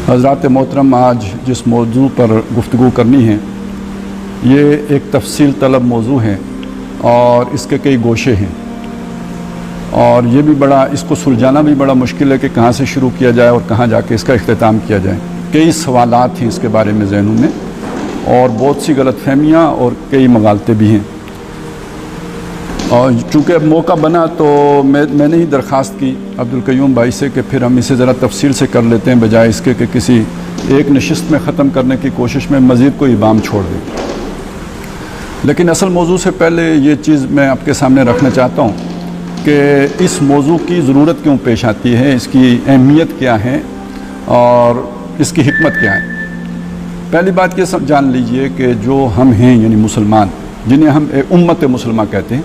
حضرات محترم، آج جس موضوع پر گفتگو کرنی ہے یہ ایک تفصیل طلب موضوع ہے اور اس کے کئی گوشے ہیں، اور یہ بھی اس کو سلجھانا بھی بڑا مشکل ہے کہ کہاں سے شروع کیا جائے اور کہاں جا کے اس کا اختتام کیا جائے۔ کئی سوالات ہیں اس کے بارے میں ذہنوں میں، اور بہت سی غلط فہمیاں اور کئی مغالطے بھی ہیں، اور چونکہ اب موقع بنا تو میں نے ہی درخواست کی عبدالقیوم بھائی سے کہ پھر ہم اسے ذرا تفصیل سے کر لیتے ہیں، بجائے اس کے کہ کسی ایک نشست میں ختم کرنے کی کوشش میں مزید کوئی ابہام چھوڑ دیں۔ لیکن اصل موضوع سے پہلے یہ چیز میں آپ کے سامنے رکھنا چاہتا ہوں کہ اس موضوع کی ضرورت کیوں پیش آتی ہے، اس کی اہمیت کیا ہے اور اس کی حکمت کیا ہے۔ پہلی بات یہ سب جان لیجئے کہ جو ہم ہیں یعنی مسلمان، جنہیں ہم امت مسلمہ کہتے ہیں،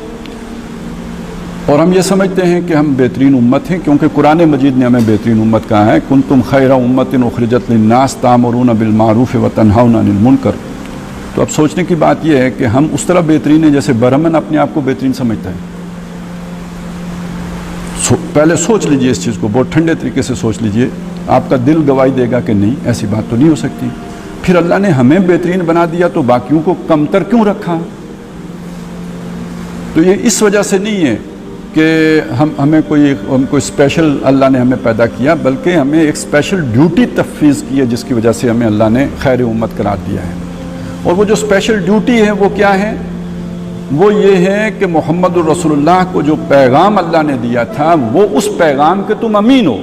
اور ہم یہ سمجھتے ہیں کہ ہم بہترین امت ہیں کیونکہ قرآن مجید نے ہمیں بہترین امت کہا ہے، کنتم خیر امت اخرجت للناس تأمرون بالمعروف وتنہون عن المنکر۔ تو اب سوچنے کی بات یہ ہے کہ ہم اس طرح بہترین ہیں جیسے برہمن اپنے آپ کو بہترین سمجھتا ہے۔ پہلے سوچ لیجئے اس چیز کو، بہت ٹھنڈے طریقے سے سوچ لیجئے، آپ کا دل گواہی دے گا کہ نہیں، ایسی بات تو نہیں ہو سکتی۔ پھر اللہ نے ہمیں بہترین بنا دیا تو باقیوں کو کمتر کیوں رکھا؟ تو یہ اس وجہ سے نہیں ہے کہ ہمیں کوئی اسپیشل اللہ نے ہمیں پیدا کیا، بلکہ ہمیں ایک اسپیشل ڈیوٹی تفویض کی ہے جس کی وجہ سے ہمیں اللہ نے خیر امت قرار دیا ہے۔ اور وہ جو اسپیشل ڈیوٹی ہے وہ کیا ہے؟ وہ یہ ہے کہ محمد الرسول اللہ کو جو پیغام اللہ نے دیا تھا وہ اس پیغام کے تم امین ہو،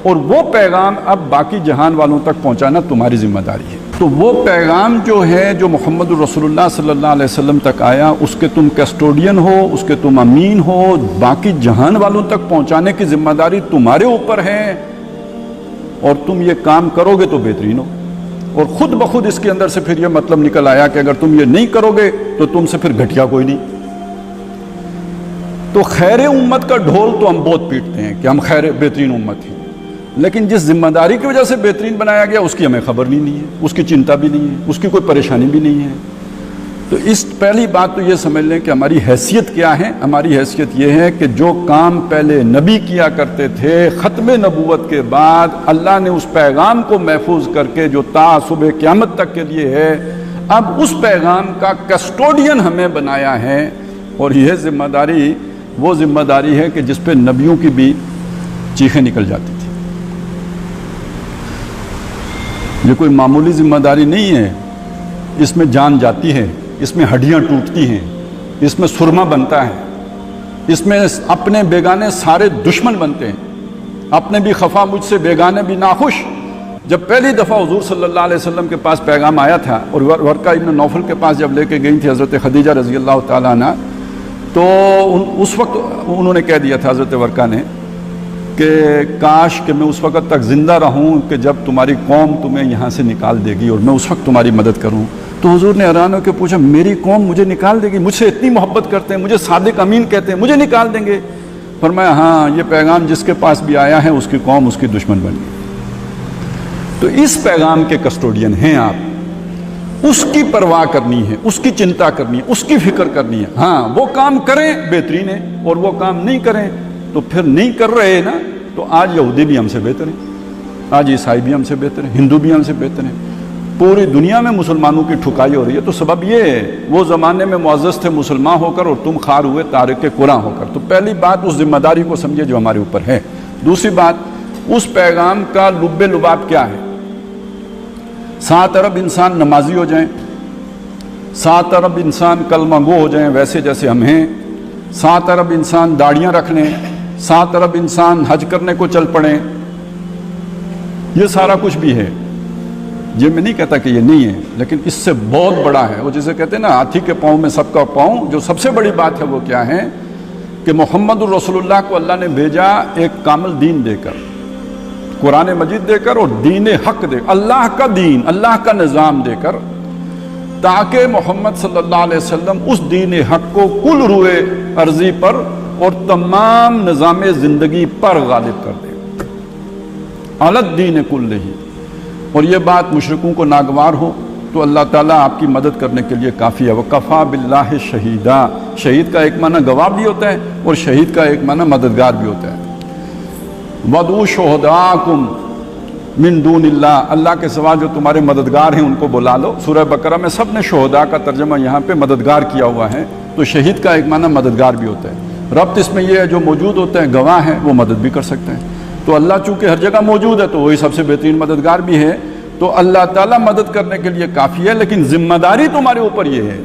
اور وہ پیغام اب باقی جہان والوں تک پہنچانا تمہاری ذمہ داری ہے۔ تو وہ پیغام جو ہے جو محمد الرسول اللہ صلی اللہ علیہ وسلم تک آیا، اس کے تم کسٹوڈین ہو، اس کے تم امین ہو، باقی جہان والوں تک پہنچانے کی ذمہ داری تمہارے اوپر ہے، اور تم یہ کام کرو گے تو بہترین ہو۔ اور خود بخود اس کے اندر سے پھر یہ مطلب نکل آیا کہ اگر تم یہ نہیں کرو گے تو تم سے پھر گھٹیا کوئی نہیں۔ تو خیر امت کا ڈھول تو ہم بہت پیٹتے ہیں کہ ہم بہترین امت ہیں، لیکن جس ذمہ داری کی وجہ سے بہترین بنایا گیا اس کی ہمیں خبر نہیں ہے، اس کی چنتا بھی نہیں ہے، اس کی کوئی پریشانی بھی نہیں ہے۔ تو اس پہلی بات تو یہ سمجھ لیں کہ ہماری حیثیت کیا ہے۔ ہماری حیثیت یہ ہے کہ جو کام پہلے نبی کیا کرتے تھے، ختم نبوت کے بعد اللہ نے اس پیغام کو محفوظ کر کے جو تا صبح قیامت تک کے لیے ہے، اب اس پیغام کا کسٹوڈین ہمیں بنایا ہے، اور یہ ذمہ داری وہ ذمہ داری ہے کہ جس پہ نبیوں کی بھی چیخیں نکل جاتی تھی۔ یہ کوئی معمولی ذمہ داری نہیں ہے، اس میں جان جاتی ہے، اس میں ہڈیاں ٹوٹتی ہیں، اس میں سرما بنتا ہے، اس میں اپنے بیگانے سارے دشمن بنتے ہیں، اپنے بھی خفا مجھ سے بیگانے بھی ناخوش۔ جب پہلی دفعہ حضور صلی اللہ علیہ وسلم کے پاس پیغام آیا تھا، اور ورقہ ابن نوفل کے پاس جب لے کے گئی تھی حضرت خدیجہ رضی اللہ تعالیٰ عنہ، تو اس وقت انہوں نے کہہ دیا تھا حضرت ورقہ نے کہ کاش کہ میں اس وقت تک زندہ رہوں کہ جب تمہاری قوم تمہیں یہاں سے نکال دے گی اور میں اس وقت تمہاری مدد کروں۔ تو حضور نے حیران ہو کے پوچھا، میری قوم مجھے نکال دے گی؟ مجھ سے اتنی محبت کرتے ہیں، مجھے صادق امین کہتے ہیں، مجھے نکال دیں گے؟ فرمایا ہاں، یہ پیغام جس کے پاس بھی آیا ہے اس کی قوم اس کی دشمن بن گئی۔ تو اس پیغام کے کسٹوڈین ہیں آپ، اس کی پرواہ کرنی ہے، اس کی چنتا کرنی ہے، اس کی فکر کرنی ہے۔ ہاں، وہ کام کریں بہترین ہے، اور وہ کام نہیں کریں تو پھر نہیں کر رہے نا، تو آج یہودی بھی ہم سے بہتر ہیں، آج عیسائی بھی ہم سے بہتر ہیں، ہندو بھی ہم سے بہتر ہیں، پوری دنیا میں مسلمانوں کی ٹھکائی ہو رہی ہے۔ تو سبب یہ ہے، وہ زمانے میں معزز تھے مسلمان ہو کر اور تم خار ہوئے تارک قرآن ہو کر۔ تو پہلی بات اس ذمہ داری کو سمجھے جو ہمارے اوپر ہے۔ دوسری بات، اس پیغام کا لب لباب کیا ہے؟ 7 ارب انسان نمازی ہو جائیں، 7 ارب انسان کلمہ گو ہو جائیں ویسے جیسے ہم ہیں، 7 ارب انسان داڑیاں رکھ لیں، 7 ارب انسان حج کرنے کو چل پڑیں، یہ سارا کچھ بھی ہے۔ یہ میں نہیں کہتا کہ یہ نہیں ہے، لیکن اس سے بہت بڑا ہے۔ وہ جسے کہتے ہیں نا ہاتھی کے پاؤں میں سب کا پاؤں، جو سب سے بڑی بات ہے وہ کیا ہے کہ محمد الرسول اللہ کو اللہ نے بھیجا ایک کامل دین دے کر، قرآن مجید دے کر، اور دین حق دے، اللہ کا دین، اللہ کا نظام دے کر، تاکہ محمد صلی اللہ علیہ وسلم اس دین حق کو کل روئے ارضی پر اور تمام نظام زندگی پر غالب کر دے، علی الدین کلہ۔ اور یہ بات مشرکوں کو ناگوار ہو تو اللہ تعالیٰ آپ کی مدد کرنے کے لیے کافی ہے۔ وَكَفَى بِاللَّهِ شَهِيدًا، شہید کا ایک معنی گواہ بھی ہوتا ہے اور شہید کا ایک معنی مددگار بھی ہوتا ہے۔ وَدْعُوا شُهَدَاءَكُمْ، من دون اللہ، اللہ کے سوا جو تمہارے مددگار ہیں ان کو بلا لو۔ سورہ بقرہ میں سب نے شہداء کا ترجمہ یہاں پہ مددگار کیا ہوا ہے، تو شہید کا ایک معنی مددگار بھی ہوتا ہے۔ ربط اس میں یہ ہے جو موجود ہوتے ہیں گواہ ہیں وہ مدد بھی کر سکتے ہیں، تو اللہ چونکہ ہر جگہ موجود ہے تو وہی سب سے بہترین مددگار بھی ہے، تو اللہ تعالیٰ مدد کرنے کے لیے کافی ہے، لیکن ذمہ داری تمہارے اوپر یہ ہے۔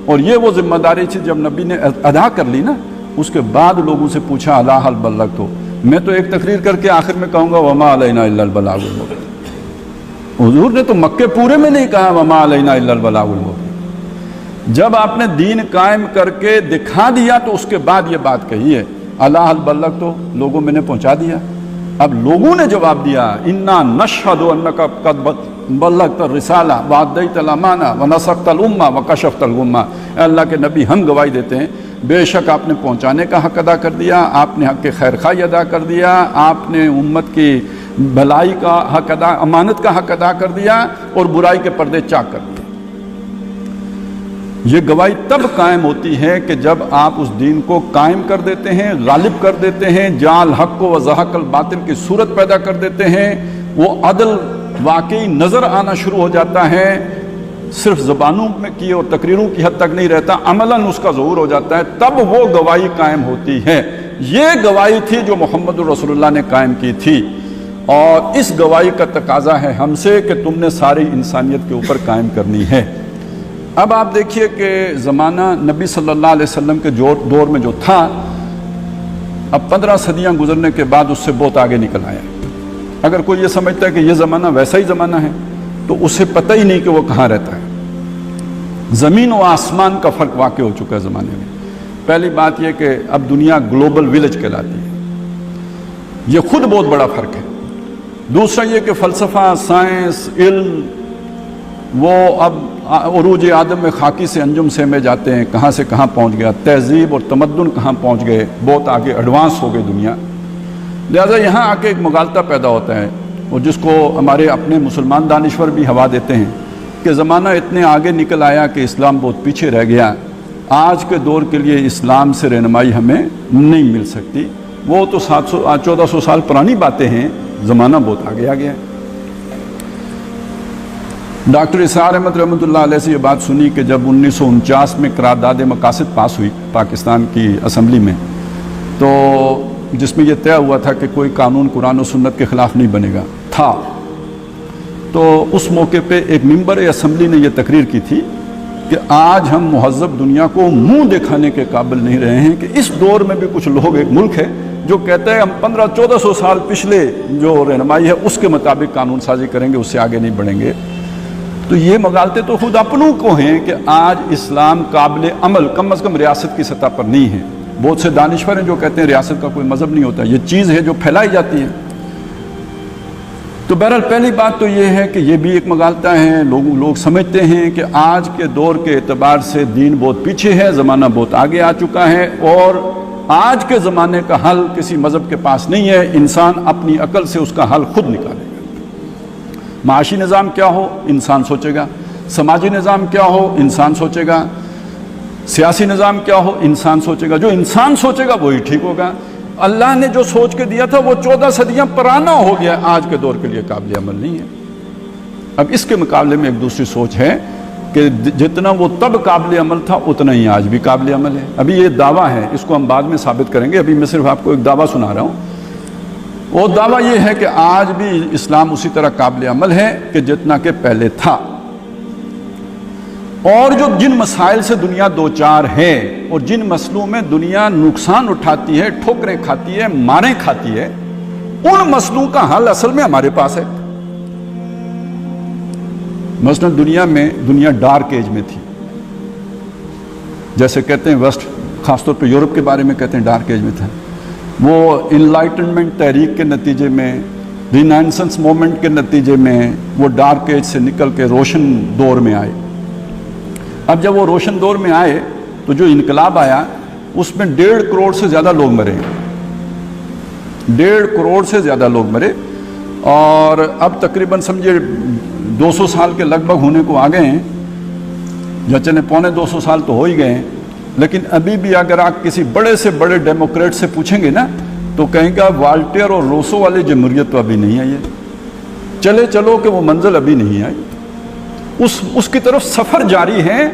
اور یہ وہ ذمہ داری تھی جب نبی نے ادا کر لی نا، اس کے بعد لوگوں سے پوچھا الا هل بلغت، میں تو ایک تقریر کر کے آخر میں کہوں گا وما علینا الا البلاغ المبین۔ حضور نے تو مکے پورے میں نہیں کہا وما علینا الا البلاغ المبین، جب آپ نے دین قائم کر کے دکھا دیا تو اس کے بعد یہ بات کہی ہے الا هل بلغت، لوگوں میں نے پہنچا دیا۔ اب لوگوں نے جواب دیا انا نشہد انک قد بلغت الرسالہ وادیت الامانہ ونصحت الامہ وکشفت الغمہ، اے اللہ کے نبی ہم گواہی دیتے ہیں بے شک آپ نے پہنچانے کا حق ادا کر دیا، آپ نے حق خیر خواہی ادا کر دیا، آپ نے امت کی بھلائی کا حق ادا، امانت کا حق ادا کر دیا، اور برائی کے پردے چاک کر دیے۔ یہ گواہی تب قائم ہوتی ہے کہ جب آپ اس دین کو قائم کر دیتے ہیں، غالب کر دیتے ہیں، جعل حق و وضحق الباطل کی صورت پیدا کر دیتے ہیں، وہ عدل واقعی نظر آنا شروع ہو جاتا ہے، صرف زبانوں میں کی اور تقریروں کی حد تک نہیں رہتا، عملاً اس کا ظہور ہو جاتا ہے، تب وہ گواہی قائم ہوتی ہے۔ یہ گواہی تھی جو محمد رسول اللہ نے قائم کی تھی، اور اس گواہی کا تقاضا ہے ہم سے کہ تم نے ساری انسانیت کے اوپر قائم کرنی ہے۔ اب آپ دیکھیے کہ زمانہ نبی صلی اللہ علیہ وسلم کے دور میں جو تھا، اب 15 صدیاں گزرنے کے بعد اس سے بہت آگے نکل آیا۔ اگر کوئی یہ سمجھتا ہے کہ یہ زمانہ ویسا ہی زمانہ ہے تو اسے پتہ ہی نہیں کہ وہ کہاں رہتا ہے۔ زمین و آسمان کا فرق واقع ہو چکا ہے زمانے میں۔ پہلی بات یہ کہ اب دنیا گلوبل ویلیج کہلاتی ہے، یہ خود بہت بڑا فرق ہے۔ دوسرا یہ کہ فلسفہ، سائنس، علم، وہ اب عروج آدم میں خاکی سے انجم سے میں جاتے ہیں، کہاں سے کہاں پہنچ گیا، تہذیب اور تمدن کہاں پہنچ گئے، بہت آگے ایڈوانس ہو گئی دنیا۔ لہذا یہاں آ کے ایک مغالطہ پیدا ہوتا ہے، اور جس کو ہمارے اپنے مسلمان دانشور بھی ہوا دیتے ہیں کہ زمانہ اتنے آگے نکل آیا کہ اسلام بہت پیچھے رہ گیا، آج کے دور کے لیے اسلام سے رہنمائی ہمیں نہیں مل سکتی۔ وہ تو 1400 سال پرانی باتیں ہیں، زمانہ بہت آگے آ گیا ہے۔ ڈاکٹر اسرار احمد رحمۃ اللہ علیہ سے یہ بات سنی کہ جب 1949 میں قرارداد مقاصد پاس ہوئی پاکستان کی اسمبلی میں، تو جس میں یہ طے ہوا تھا کہ کوئی قانون قرآن و سنت کے خلاف نہیں بنے گا تھا، تو اس موقع پہ ایک ممبر اسمبلی نے یہ تقریر کی تھی کہ آج ہم مہذب دنیا کو منہ دکھانے کے قابل نہیں رہے ہیں کہ اس دور میں بھی کچھ لوگ، ایک ملک ہے جو کہتا ہے ہم 1500-1400 سال پچھلے جو رہنمائی ہے اس کے مطابق قانون سازی کریں گے، اس سے آگے نہیں بڑھیں گے۔ تو یہ مغالطے تو خود اپنوں کو ہیں کہ آج اسلام قابل عمل کم از کم ریاست کی سطح پر نہیں ہے۔ بہت سے دانشور ہیں جو کہتے ہیں ریاست کا کوئی مذہب نہیں ہوتا، یہ چیز ہے جو پھیلائی جاتی ہے۔ تو بہرحال پہلی بات تو یہ ہے کہ یہ بھی ایک مغالطہ ہے، لوگ سمجھتے ہیں کہ آج کے دور کے اعتبار سے دین بہت پیچھے ہے، زمانہ بہت آگے آ چکا ہے، اور آج کے زمانے کا حل کسی مذہب کے پاس نہیں ہے، انسان اپنی عقل سے اس کا حل خود نکالے گا۔ معاشی نظام کیا ہو انسان سوچے گا، سماجی نظام کیا ہو انسان سوچے گا، سیاسی نظام کیا ہو انسان سوچے گا، جو انسان سوچے گا وہی ٹھیک ہوگا۔ اللہ نے جو سوچ کے دیا تھا وہ 14 صدیاں پرانا ہو گیا، آج کے دور کے لیے قابل عمل نہیں ہے۔ اب اس کے مقابلے میں ایک دوسری سوچ ہے کہ جتنا وہ تب قابل عمل تھا اتنا ہی آج بھی قابل عمل ہے۔ ابھی یہ دعویٰ ہے، اس کو ہم بعد میں ثابت کریں گے، ابھی میں صرف آپ کو ایک دعویٰ سنا رہا ہوں۔ وہ دعویٰ یہ ہے کہ آج بھی اسلام اسی طرح قابل عمل ہے کہ جتنا کہ پہلے تھا، اور جو جن مسائل سے دنیا دوچار ہے اور جن مسئلوں میں دنیا نقصان اٹھاتی ہے، ٹھوکریں کھاتی ہے، ماریں کھاتی ہے، ان مسئلوں کا حل اصل میں ہمارے پاس ہے۔ مثلا دنیا ڈارک ایج میں تھی، جیسے کہتے ہیں ویسٹ، خاص طور پہ یورپ کے بارے میں کہتے ہیں ڈارک ایج میں تھا، وہ انلائٹنمنٹ تحریک کے نتیجے میں، رینائنسنس مومنٹ کے نتیجے میں وہ ڈارک ایج سے نکل کے روشن دور میں آئے۔ اب جب وہ روشن دور میں آئے تو جو انقلاب آیا اس میں 1.5 کروڑ سے زیادہ لوگ مرے، 1.5 کروڑ سے زیادہ لوگ مرے، اور اب تقریباً سمجھے 200 سال کے لگ بھگ ہونے کو آ گئے ہیں، یا چلیں 250 سال تو ہو ہی گئے ہیں، لیکن ابھی بھی اگر آپ کسی بڑے سے بڑے ڈیموکریٹ سے پوچھیں گے نا تو کہیں گا والٹیئر اور روسو والی جمہوریت تو ابھی نہیں آئی ہے، چلے چلو کہ وہ منزل ابھی نہیں آئی، اس کی طرف سفر جاری ہے